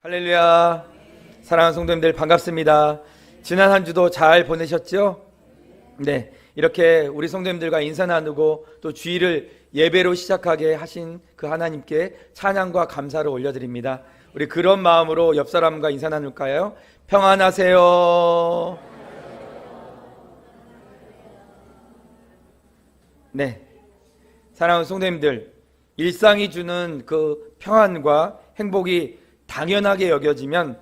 할렐루야. 사랑하는 성도님들 반갑습니다. 지난 한 주도 잘 보내셨죠? 네, 이렇게 우리 성도님들과 인사 나누고 또 주일을 예배로 시작하게 하신 그 하나님께 찬양과 감사를 올려드립니다. 우리 그런 마음으로 옆 사람과 인사 나눌까요? 평안하세요. 네, 사랑하는 성도님들, 일상이 주는 그 평안과 행복이 당연하게 여겨지면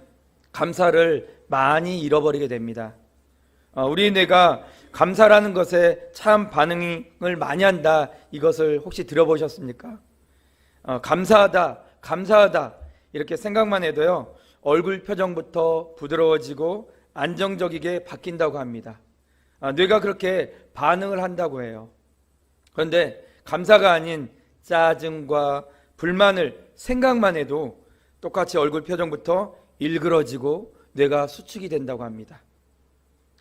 감사를 많이 잃어버리게 됩니다. 우리 뇌가 감사라는 것에 참 반응을 많이 한다, 이것을 혹시 들어보셨습니까? 감사하다 이렇게 생각만 해도요, 얼굴 표정부터 부드러워지고 안정적이게 바뀐다고 합니다. 뇌가 그렇게 반응을 한다고 해요. 그런데 감사가 아닌 짜증과 불만을 생각만 해도 똑같이 얼굴 표정부터 일그러지고 뇌가 수축이 된다고 합니다.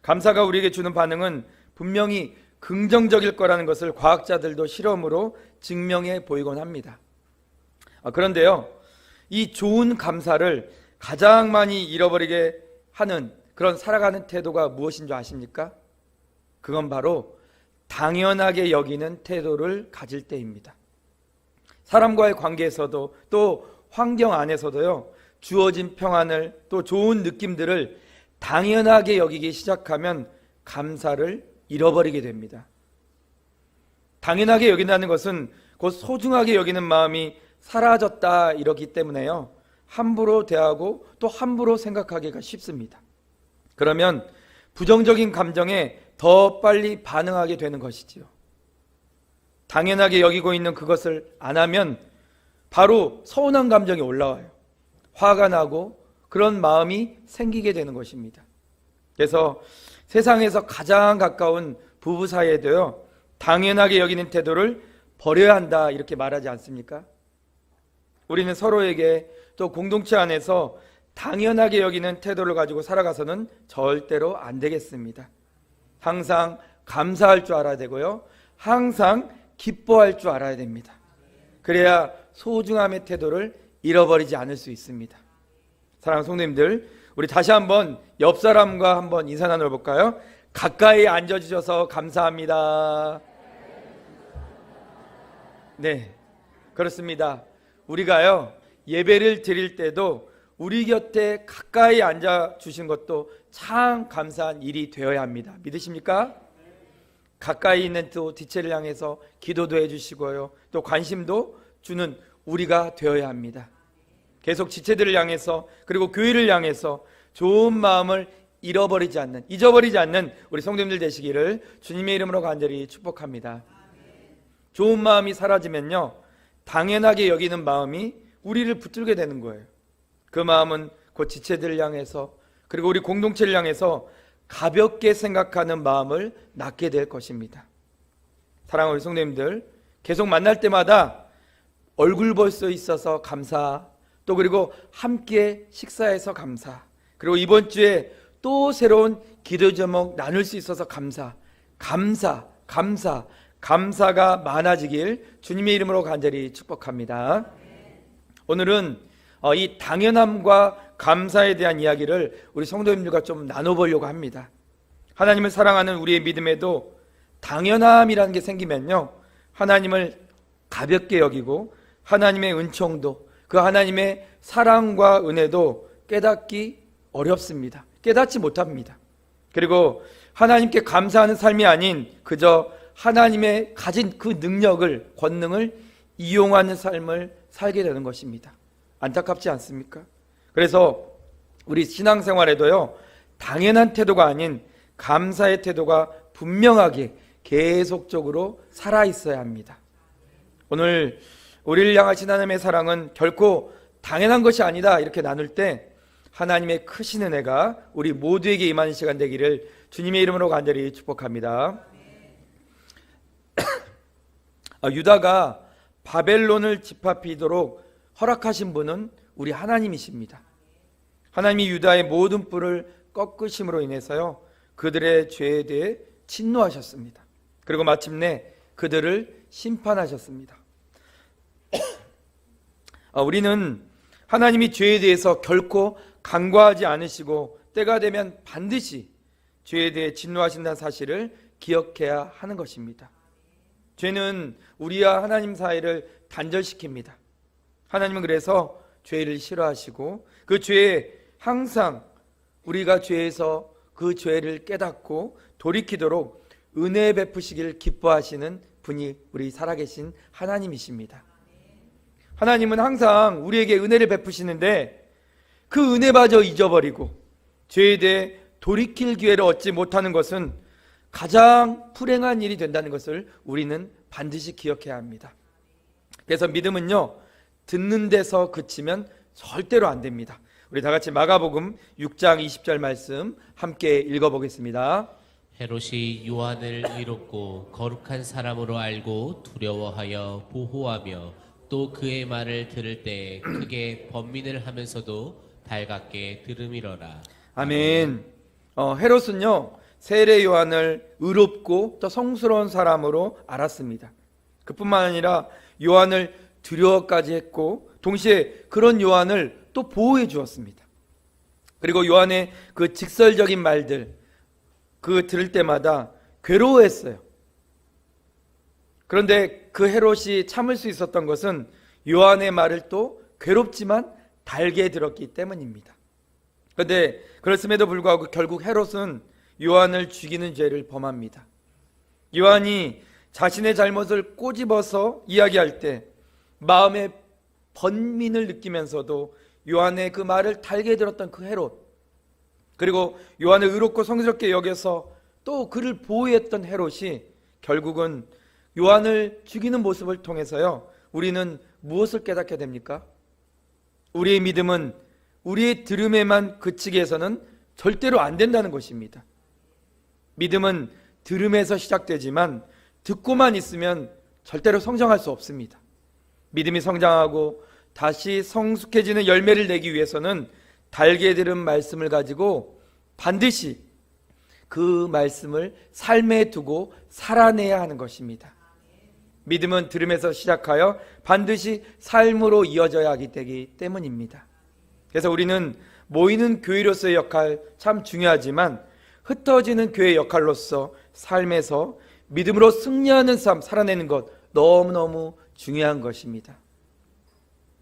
감사가 우리에게 주는 반응은 분명히 긍정적일 거라는 것을 과학자들도 실험으로 증명해 보이곤 합니다. 그런데요, 이 좋은 감사를 가장 많이 잃어버리게 하는 그런 살아가는 태도가 무엇인 줄 아십니까? 그건 바로 당연하게 여기는 태도를 가질 때입니다. 사람과의 관계에서도 또 환경 안에서도요, 주어진 평안을 또 좋은 느낌들을 당연하게 여기기 시작하면 감사를 잃어버리게 됩니다. 당연하게 여긴다는 것은 곧 소중하게 여기는 마음이 사라졌다 이러기 때문에요, 함부로 대하고 또 함부로 생각하기가 쉽습니다. 그러면 부정적인 감정에 더 빨리 반응하게 되는 것이지요. 당연하게 여기고 있는 그것을 안 하면 바로 서운한 감정이 올라와요. 화가 나고 그런 마음이 생기게 되는 것입니다. 그래서 세상에서 가장 가까운 부부 사이에도요, 당연하게 여기는 태도를 버려야 한다 이렇게 말하지 않습니까? 우리는 서로에게 또 공동체 안에서 당연하게 여기는 태도를 가지고 살아가서는 절대로 안 되겠습니다. 항상 감사할 줄 알아야 되고요, 항상 기뻐할 줄 알아야 됩니다. 그래야 소중함의 태도를 잃어버리지 않을 수 있습니다. 사랑하는 성도님들, 우리 다시 한번 옆 사람과 한번 인사 나눠볼까요? 가까이 앉아주셔서 감사합니다. 네, 그렇습니다. 우리가요, 예배를 드릴 때도 우리 곁에 가까이 앉아주신 것도 참 감사한 일이 되어야 합니다. 믿으십니까? 가까이 있는 또 지체를 향해서 기도도 해주시고요, 또 관심도 주는 우리가 되어야 합니다. 계속 지체들을 향해서, 그리고 교회를 향해서 좋은 마음을 잊어버리지 않는 우리 성도님들 되시기를 주님의 이름으로 간절히 축복합니다. 좋은 마음이 사라지면요, 당연하게 여기는 마음이 우리를 붙들게 되는 거예요. 그 마음은 곧 지체들을 향해서, 그리고 우리 공동체를 향해서 가볍게 생각하는 마음을 낳게 될 것입니다. 사랑하는 우리 성도님들, 계속 만날 때마다 얼굴 볼 수 있어서 감사, 또 그리고 함께 식사해서 감사, 그리고 이번 주에 또 새로운 기도 제목 나눌 수 있어서 감사가 많아지길 주님의 이름으로 간절히 축복합니다. 오늘은 이 당연함과 감사에 대한 이야기를 우리 성도님들과 좀 나눠보려고 합니다. 하나님을 사랑하는 우리의 믿음에도 당연함이라는 게 생기면요, 하나님을 가볍게 여기고 하나님의 은총도, 그 하나님의 사랑과 은혜도 깨닫기 어렵습니다. 깨닫지 못합니다. 그리고 하나님께 감사하는 삶이 아닌 그저 하나님의 가진 그 능력을, 권능을 이용하는 삶을 살게 되는 것입니다. 안타깝지 않습니까? 그래서 우리 신앙생활에도요, 당연한 태도가 아닌 감사의 태도가 분명하게 계속적으로 살아있어야 합니다. 오늘 우리를 향하신 하나님의 사랑은 결코 당연한 것이 아니다 이렇게 나눌 때 하나님의 크신 은혜가 우리 모두에게 임하는 시간 되기를 주님의 이름으로 간절히 축복합니다. 유다가 바벨론을 집합히도록 허락하신 분은 우리 하나님이십니다. 하나님이 유다의 모든 뿔을 꺾으심으로 인해서요, 그들의 죄에 대해 진노하셨습니다. 그리고 마침내 그들을 심판하셨습니다. 우리는 하나님이 죄에 대해서 결코 간과하지 않으시고 때가 되면 반드시 죄에 대해 진노하신다는 사실을 기억해야 하는 것입니다. 죄는 우리와 하나님 사이를 단절시킵니다. 하나님은 그래서 죄를 싫어하시고 그 죄에 항상 우리가 죄에서 그 죄를 깨닫고 돌이키도록 은혜 베푸시기를 기뻐하시는 분이 우리 살아계신 하나님이십니다. 하나님은 항상 우리에게 은혜를 베푸시는데 그 은혜마저 잊어버리고 죄에 대해 돌이킬 기회를 얻지 못하는 것은 가장 불행한 일이 된다는 것을 우리는 반드시 기억해야 합니다. 그래서 믿음은요, 듣는 데서 그치면 절대로 안 됩니다. 우리 다 같이 마가복음 6장 20절 말씀 함께 읽어보겠습니다. 헤롯이 요한을 의롭고 거룩한 사람으로 알고 두려워하여 보호하며 또 그의 말을 들을 때 크게 번민을 하면서도 달갑게 들음이러라. 아멘. 헤롯은요, 세례 요한을 의롭고 또 성스러운 사람으로 알았습니다. 그뿐만 아니라 요한을 두려워까지 했고 동시에 그런 요한을 또 보호해 주었습니다. 그리고 요한의 그 직설적인 말들 그 들을 때마다 괴로워했어요. 그런데 그 헤롯이 참을 수 있었던 것은 요한의 말을 또 괴롭지만 달게 들었기 때문입니다. 그런데 그렇음에도 불구하고 결국 헤롯은 요한을 죽이는 죄를 범합니다. 요한이 자신의 잘못을 꼬집어서 이야기할 때 마음의 번민을 느끼면서도 요한의 그 말을 달게 들었던 그 헤롯, 그리고 요한을 의롭고 성스럽게 여겨서 또 그를 보호했던 헤롯이 결국은 요한을 죽이는 모습을 통해서요, 우리는 무엇을 깨닫게 됩니까? 우리의 믿음은 우리의 들음에만 그치게 해서는 절대로 안 된다는 것입니다. 믿음은 들음에서 시작되지만 듣고만 있으면 절대로 성장할 수 없습니다. 믿음이 성장하고 다시 성숙해지는 열매를 내기 위해서는 달게 들은 말씀을 가지고 반드시 그 말씀을 삶에 두고 살아내야 하는 것입니다. 믿음은 들음에서 시작하여 반드시 삶으로 이어져야 하기 때문입니다. 그래서 우리는 모이는 교회로서의 역할 참 중요하지만 흩어지는 교회의 역할로서 삶에서 믿음으로 승리하는 삶 살아내는 것 너무너무 중요한 것입니다.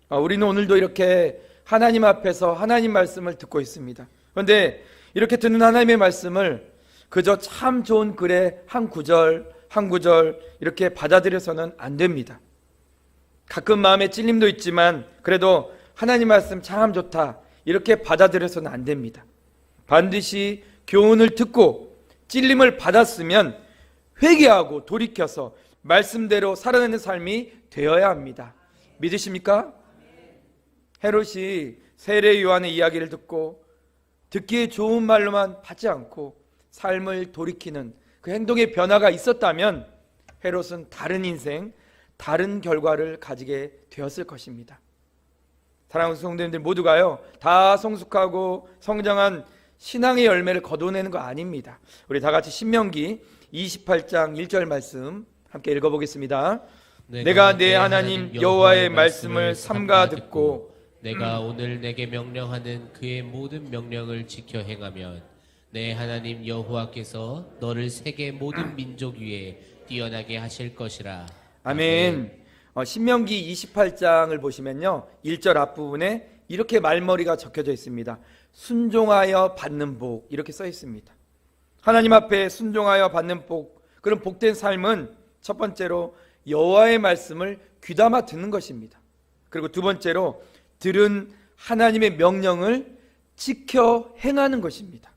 우리는 오늘도 이렇게 하나님 앞에서 하나님 말씀을 듣고 있습니다. 그런데 이렇게 듣는 하나님의 말씀을 그저 참 좋은 글의 한 구절 한 구절 이렇게 받아들여서는 안 됩니다. 가끔 마음에 찔림도 있지만 그래도 하나님 말씀 참 좋다 이렇게 받아들여서는 안 됩니다. 반드시 교훈을 듣고 찔림을 받았으면 회개하고 돌이켜서 말씀대로 살아내는 삶이 되어야 합니다. 믿으십니까? 헤롯이 세례 요한의 이야기를 듣고 듣기에 좋은 말로만 받지 않고 삶을 돌이키는 그 행동의 변화가 있었다면 헤롯은 다른 인생, 다른 결과를 가지게 되었을 것입니다. 사랑하는 성도님들 모두가요, 다 성숙하고 성장한 신앙의 열매를 거둬내는 거 아닙니다. 우리 다 같이 신명기 28장 1절 말씀 함께 읽어보겠습니다. 내가 내 하나님 여호와의 말씀을 삼가 듣고 내가 오늘 내게 명령하는 그의 모든 명령을 지켜 행하면 내 하나님 여호와께서 너를 세계 모든 민족 위에 뛰어나게 하실 것이라. 아멘. 신명기 28장을 보시면요, 1절 앞부분에 이렇게 말머리가 적혀져 있습니다. 순종하여 받는 복, 이렇게 써 있습니다. 하나님 앞에 순종하여 받는 복, 그런 복된 삶은 첫 번째로 여호와의 말씀을 귀담아 듣는 것입니다. 그리고 두 번째로 들은 하나님의 명령을 지켜 행하는 것입니다.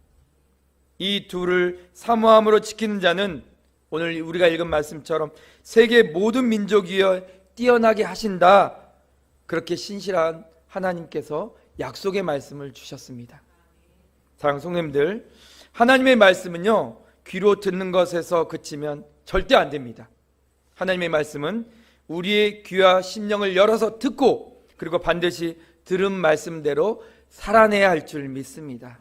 이 둘을 사모함으로 지키는 자는 오늘 우리가 읽은 말씀처럼 세계 모든 민족 위에 뛰어나게 하신다, 그렇게 신실한 하나님께서 약속의 말씀을 주셨습니다. 사랑하는 성도님들, 하나님의 말씀은요, 귀로 듣는 것에서 그치면 절대 안 됩니다. 하나님의 말씀은 우리의 귀와 심령을 열어서 듣고 그리고 반드시 들은 말씀대로 살아내야 할 줄 믿습니다.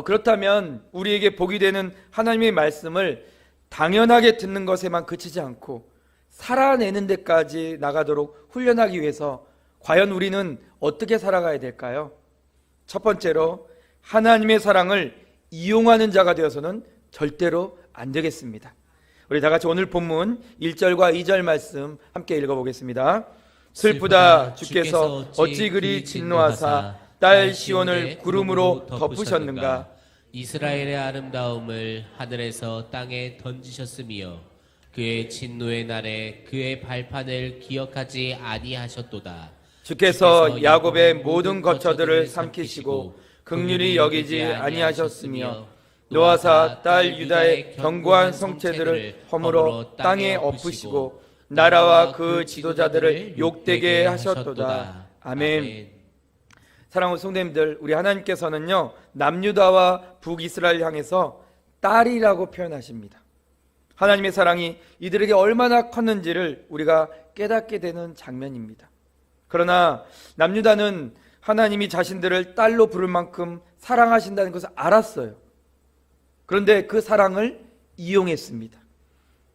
그렇다면 우리에게 복이 되는 하나님의 말씀을 당연하게 듣는 것에만 그치지 않고 살아내는 데까지 나가도록 훈련하기 위해서 과연 우리는 어떻게 살아가야 될까요? 첫 번째로 하나님의 사랑을 이용하는 자가 되어서는 절대로 안 되겠습니다. 우리 다 같이 오늘 본문 1절과 2절 말씀 함께 읽어보겠습니다. 슬프다 주께서 어찌 그리 진노하사 딸 시온을 구름으로 덮으셨는가. 이스라엘의 아름다움을 하늘에서 땅에 던지셨으며 그의 진노의 날에 그의 발판을 기억하지 아니하셨도다. 주께서 야곱의 모든 거처들을 삼키시고 긍휼히 여기지 아니하셨으며 노아사 딸 유다의 견고한 성체들을 허물어 땅에 엎으시고 나라와 그 지도자들을 욕되게 하셨도다. 아멘. 사랑하는 성도님들, 우리 하나님께서는요 남유다와 북이스라엘 향해서 딸이라고 표현하십니다. 하나님의 사랑이 이들에게 얼마나 컸는지를 우리가 깨닫게 되는 장면입니다. 그러나 남유다는 하나님이 자신들을 딸로 부를 만큼 사랑하신다는 것을 알았어요. 그런데 그 사랑을 이용했습니다.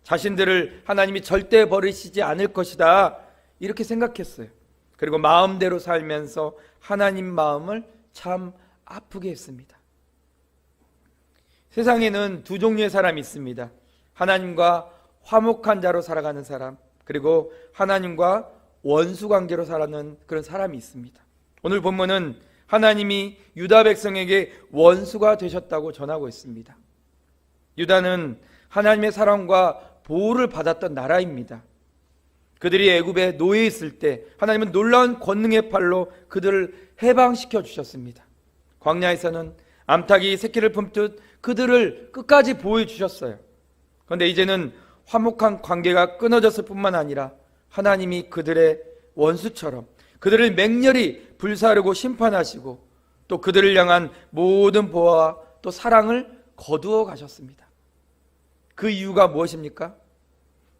자신들을 하나님이 절대 버리시지 않을 것이다 이렇게 생각했어요. 그리고 마음대로 살면서 하나님 마음을 참 아프게 했습니다. 세상에는 두 종류의 사람이 있습니다. 하나님과 화목한 자로 살아가는 사람, 그리고 하나님과 원수 관계로 살아가는 그런 사람이 있습니다. 오늘 본문은 하나님이 유다 백성에게 원수가 되셨다고 전하고 있습니다. 유다는 하나님의 사랑과 보호를 받았던 나라입니다. 그들이 애굽에 노예 있을 때 하나님은 놀라운 권능의 팔로 그들을 해방시켜 주셨습니다. 광야에서는 암탉이 새끼를 품듯 그들을 끝까지 보호해 주셨어요. 그런데 이제는 화목한 관계가 끊어졌을 뿐만 아니라 하나님이 그들의 원수처럼 그들을 맹렬히 불사르고 심판하시고 또 그들을 향한 모든 보호와 또 사랑을 거두어 가셨습니다. 그 이유가 무엇입니까?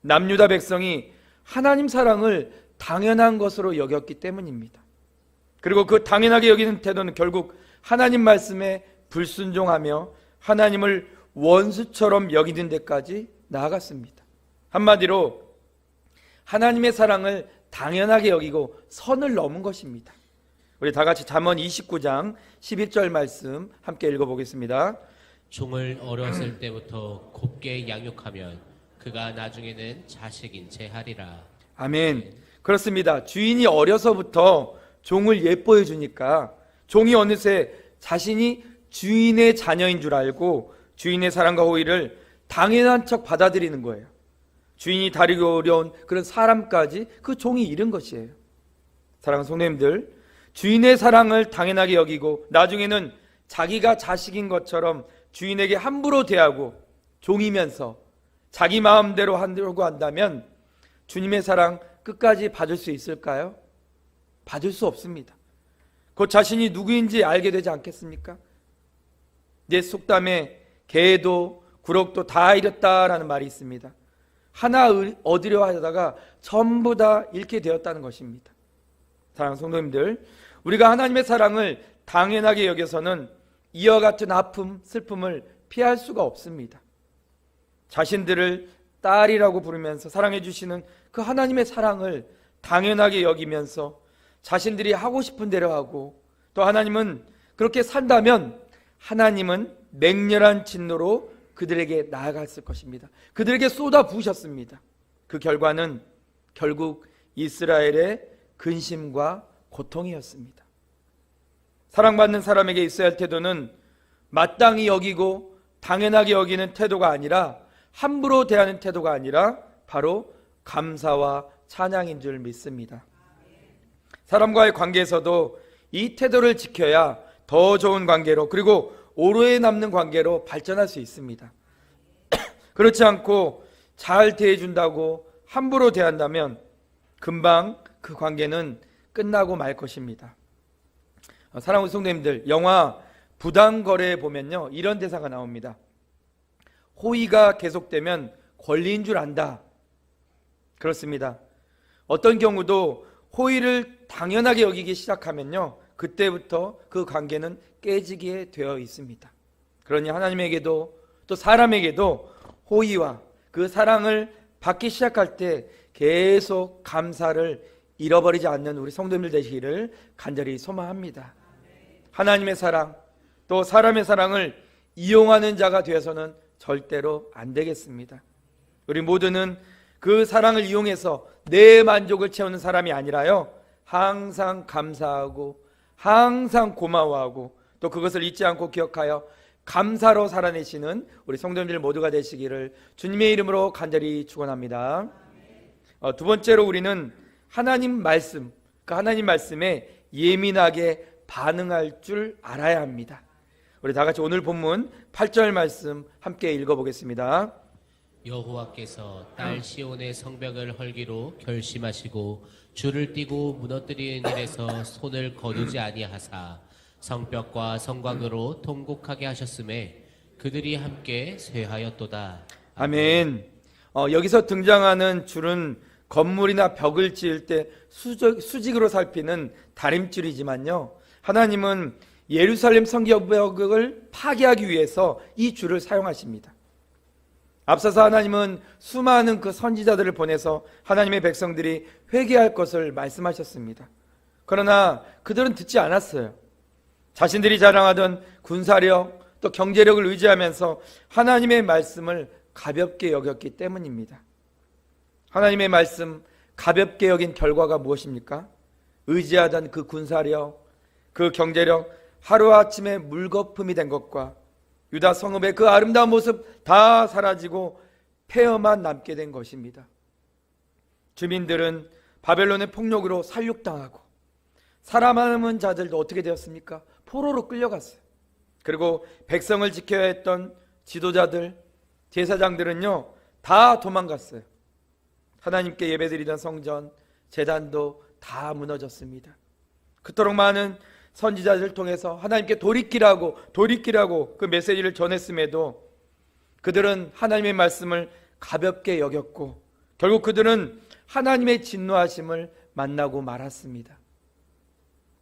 남유다 백성이 하나님 사랑을 당연한 것으로 여겼기 때문입니다. 그리고 그 당연하게 여기는 태도는 결국 하나님 말씀에 불순종하며 하나님을 원수처럼 여기는 데까지 나아갔습니다. 한마디로 하나님의 사랑을 당연하게 여기고 선을 넘은 것입니다. 우리 다 같이 잠언 29장 11절 말씀 함께 읽어보겠습니다. 종을 어렸을 때부터 곱게 양육하면 그가 나중에는 자식인 채 하리라. 아멘. 그렇습니다. 주인이 어려서부터 종을 예뻐해 주니까 종이 어느새 자신이 주인의 자녀인 줄 알고 주인의 사랑과 호의를 당연한 척 받아들이는 거예요. 주인이 다루기 어려운 그런 사람까지 그 종이 잃은 것이에요. 사랑하는 성도님들, 주인의 사랑을 당연하게 여기고 나중에는 자기가 자식인 것처럼 주인에게 함부로 대하고 종이면서 자기 마음대로 하려고 한다면 주님의 사랑 끝까지 받을 수 있을까요? 받을 수 없습니다. 곧 자신이 누구인지 알게 되지 않겠습니까? 내 속담에 개도 구럭도 다 잃었다라는 말이 있습니다. 하나 얻으려 하다가 전부 다 잃게 되었다는 것입니다. 사랑하는 성도님들, 우리가 하나님의 사랑을 당연하게 여겨서는 이와 같은 아픔, 슬픔을 피할 수가 없습니다. 자신들을 딸이라고 부르면서 사랑해 주시는 그 하나님의 사랑을 당연하게 여기면서 자신들이 하고 싶은 대로 하고 또 하나님은 그렇게 산다면 하나님은 맹렬한 진노로 그들에게 나아갔을 것입니다. 그들에게 쏟아 부으셨습니다. 그 결과는 결국 이스라엘의 근심과 고통이었습니다. 사랑받는 사람에게 있어야 할 태도는 마땅히 여기고 당연하게 여기는 태도가 아니라 함부로 대하는 태도가 아니라 바로 감사와 찬양인 줄 믿습니다. 사람과의 관계에서도 이 태도를 지켜야 더 좋은 관계로 그리고 오래 남는 관계로 발전할 수 있습니다. 그렇지 않고 잘 대해준다고 함부로 대한다면 금방 그 관계는 끝나고 말 것입니다. 사랑하는 성도님들, 영화 부당거래에 보면요 이런 대사가 나옵니다. 호의가 계속되면 권리인 줄 안다. 그렇습니다. 어떤 경우도 호의를 당연하게 여기기 시작하면요 그때부터 그 관계는 깨지게 되어 있습니다. 그러니 하나님에게도 또 사람에게도 호의와 그 사랑을 받기 시작할 때 계속 감사를 잃어버리지 않는 우리 성도님들 되시기를 간절히 소망합니다. 하나님의 사랑, 또 사람의 사랑을 이용하는 자가 되어서는 절대로 안 되겠습니다. 우리 모두는 그 사랑을 이용해서 내 만족을 채우는 사람이 아니라요, 항상 감사하고 항상 고마워하고 또 그것을 잊지 않고 기억하여 감사로 살아내시는 우리 성도님들 모두가 되시기를 주님의 이름으로 간절히 축원합니다. 두 번째로 우리는 하나님 말씀, 그 하나님 말씀에 예민하게 반응할 줄 알아야 합니다. 우리 다 같이 오늘 본문 8절 말씀 함께 읽어보겠습니다. 여호와께서 딸 시온의 성벽을 헐기로 결심하시고 줄을 띠고 무너뜨리는 일에서 손을 거두지 아니하사 성벽과 성곽으로 통곡하게 하셨음에 그들이 함께 쇠하였도다. 아멘. 여기서 등장하는 줄은 건물이나 벽을 지을 때 수직으로 살피는 다림줄이지만요, 하나님은 예루살렘 성벽을 파괴하기 위해서 이 줄을 사용하십니다. 앞서서 하나님은 수많은 그 선지자들을 보내서 하나님의 백성들이 회개할 것을 말씀하셨습니다. 그러나 그들은 듣지 않았어요. 자신들이 자랑하던 군사력 또 경제력을 의지하면서 하나님의 말씀을 가볍게 여겼기 때문입니다. 하나님의 말씀 가볍게 여긴 결과가 무엇입니까? 의지하던 그 군사력, 그 경제력 하루아침에 물거품이 된 것과 유다 성읍의 그 아름다운 모습 다 사라지고 폐허만 남게 된 것입니다. 주민들은 바벨론의 폭력으로 살육당하고 살아남은 자들도 어떻게 되었습니까? 포로로 끌려갔어요. 그리고 백성을 지켜야 했던 지도자들, 제사장들은요, 다 도망갔어요. 하나님께 예배드리던 성전, 제단도 다 무너졌습니다. 그토록 많은 선지자들을 통해서 하나님께 돌이키라고 그 메시지를 전했음에도 그들은 하나님의 말씀을 가볍게 여겼고 결국 그들은 하나님의 진노하심을 만나고 말았습니다.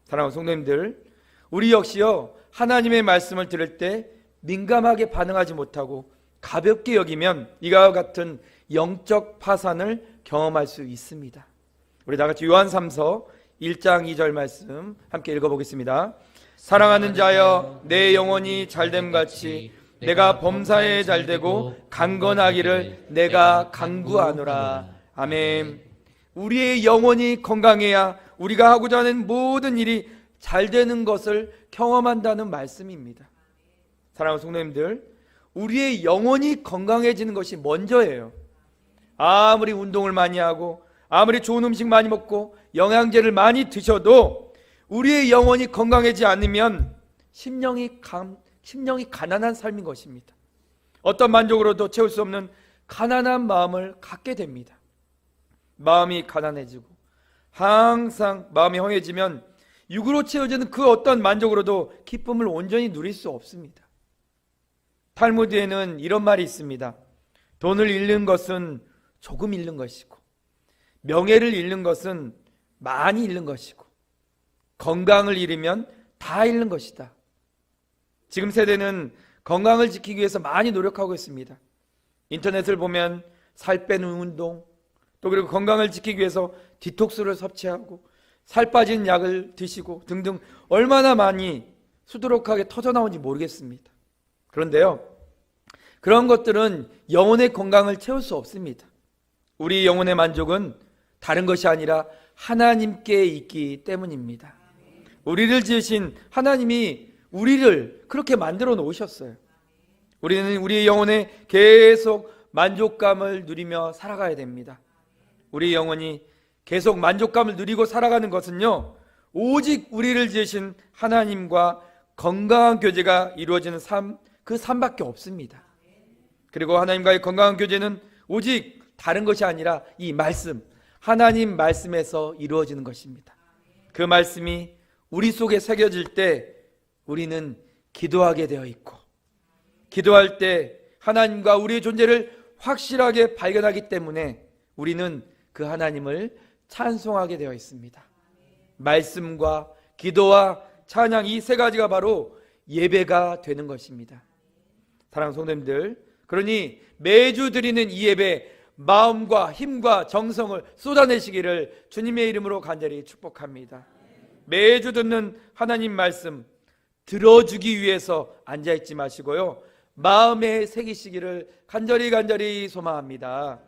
사랑하는 성도님들, 우리 역시요, 하나님의 말씀을 들을 때 민감하게 반응하지 못하고 가볍게 여기면 이와 같은 영적 파산을 경험할 수 있습니다. 우리 다 같이 요한 3서 1장 2절 말씀 함께 읽어보겠습니다. 사랑하는 자여, 내 영혼이 잘됨같이 내가 범사에 잘되고 강건하기를 내가 간구하노라. 아멘. 우리의 영혼이 건강해야 우리가 하고자 하는 모든 일이 잘 되는 것을 경험한다는 말씀입니다. 사랑하는 성도님들, 우리의 영혼이 건강해지는 것이 먼저예요. 아무리 운동을 많이 하고 아무리 좋은 음식 많이 먹고 영양제를 많이 드셔도 우리의 영혼이 건강하지 않으면 심령이 가난한 삶인 것입니다. 어떤 만족으로도 채울 수 없는 가난한 마음을 갖게 됩니다. 마음이 가난해지고 항상 마음이 허해지면 육으로 채워지는 그 어떤 만족으로도 기쁨을 온전히 누릴 수 없습니다. 탈무드에는 이런 말이 있습니다. 돈을 잃는 것은 조금 잃는 것이고 명예를 잃는 것은 많이 잃는 것이고 건강을 잃으면 다 잃는 것이다. 지금 세대는 건강을 지키기 위해서 많이 노력하고 있습니다. 인터넷을 보면 살 빼는 운동, 또 그리고 건강을 지키기 위해서 디톡스를 섭취하고 살 빠진 약을 드시고 등등 얼마나 많이 수두룩하게 터져나온지 모르겠습니다. 그런데요, 그런 것들은 영혼의 건강을 채울 수 없습니다. 우리 영혼의 만족은 다른 것이 아니라 하나님께 있기 때문입니다. 우리를 지으신 하나님이 우리를 그렇게 만들어 놓으셨어요. 우리는 우리의 영혼에 계속 만족감을 누리며 살아가야 됩니다. 우리 영혼이 계속 만족감을 누리고 살아가는 것은요, 오직 우리를 지으신 하나님과 건강한 교제가 이루어지는 삶, 그 삶밖에 없습니다. 그리고 하나님과의 건강한 교제는 오직 다른 것이 아니라 이 말씀, 하나님 말씀에서 이루어지는 것입니다. 그 말씀이 우리 속에 새겨질 때 우리는 기도하게 되어 있고, 기도할 때 하나님과 우리의 존재를 확실하게 발견하기 때문에 우리는 그 하나님을 찬송하게 되어 있습니다. 말씀과 기도와 찬양, 이 세 가지가 바로 예배가 되는 것입니다. 사랑하는 성도님들, 그러니 매주 드리는 이 예배 마음과 힘과 정성을 쏟아내시기를 주님의 이름으로 간절히 축복합니다. 매주 듣는 하나님 말씀 들어주기 위해서 앉아있지 마시고요, 마음에 새기시기를 간절히 소망합니다.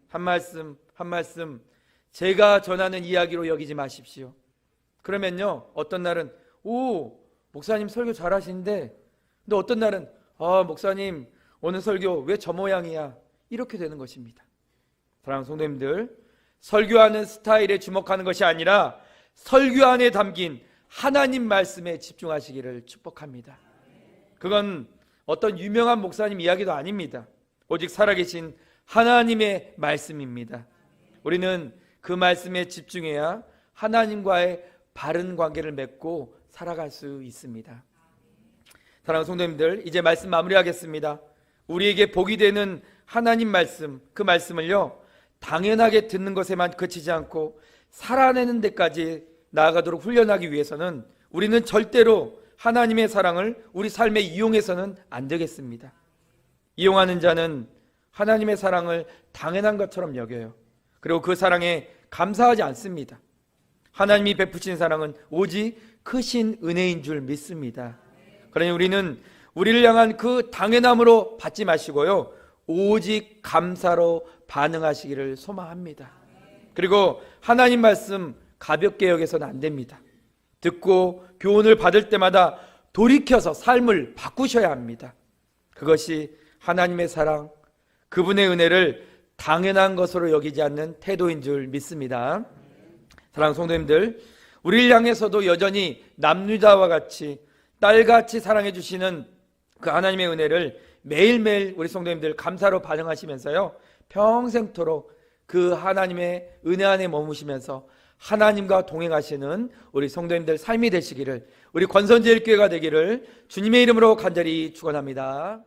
한 말씀 한 말씀 제가 전하는 이야기로 여기지 마십시오. 그러면요, 어떤 날은 오, 목사님 설교 잘하시는데, 근데 어떤 날은 목사님 오늘 설교 왜 저 모양이야, 이렇게 되는 것입니다. 사랑하는 성도님들, 설교하는 스타일에 주목하는 것이 아니라 설교 안에 담긴 하나님 말씀에 집중하시기를 축복합니다. 그건 어떤 유명한 목사님 이야기도 아닙니다. 오직 살아계신 하나님의 말씀입니다. 우리는 그 말씀에 집중해야 하나님과의 바른 관계를 맺고 살아갈 수 있습니다. 사랑하는 성도님들, 이제 말씀 마무리하겠습니다. 우리에게 복이 되는 하나님 말씀, 그 말씀을요, 당연하게 듣는 것에만 그치지 않고 살아내는 데까지 나아가도록 훈련하기 위해서는 우리는 절대로 하나님의 사랑을 우리 삶에 이용해서는 안 되겠습니다. 이용하는 자는 하나님의 사랑을 당연한 것처럼 여겨요. 그리고 그 사랑에 감사하지 않습니다. 하나님이 베푸신 사랑은 오직 크신 은혜인 줄 믿습니다. 그러니 우리는 우리를 향한 그 당연함으로 받지 마시고요, 오직 감사로 반응하시기를 소망합니다. 그리고 하나님 말씀 가볍게 여겨서는 안 됩니다. 듣고 교훈을 받을 때마다 돌이켜서 삶을 바꾸셔야 합니다. 그것이 하나님의 사랑, 그분의 은혜를 당연한 것으로 여기지 않는 태도인 줄 믿습니다. 사랑하는 성도님들, 우리를 향해서도 여전히 남유다와 같이 딸같이 사랑해 주시는 그 하나님의 은혜를 매일매일 우리 성도님들 감사로 반응하시면서요, 평생토록 그 하나님의 은혜 안에 머무시면서 하나님과 동행하시는 우리 성도님들 삶이 되시기를, 우리 권선제일교회가 되기를 주님의 이름으로 간절히 축원합니다.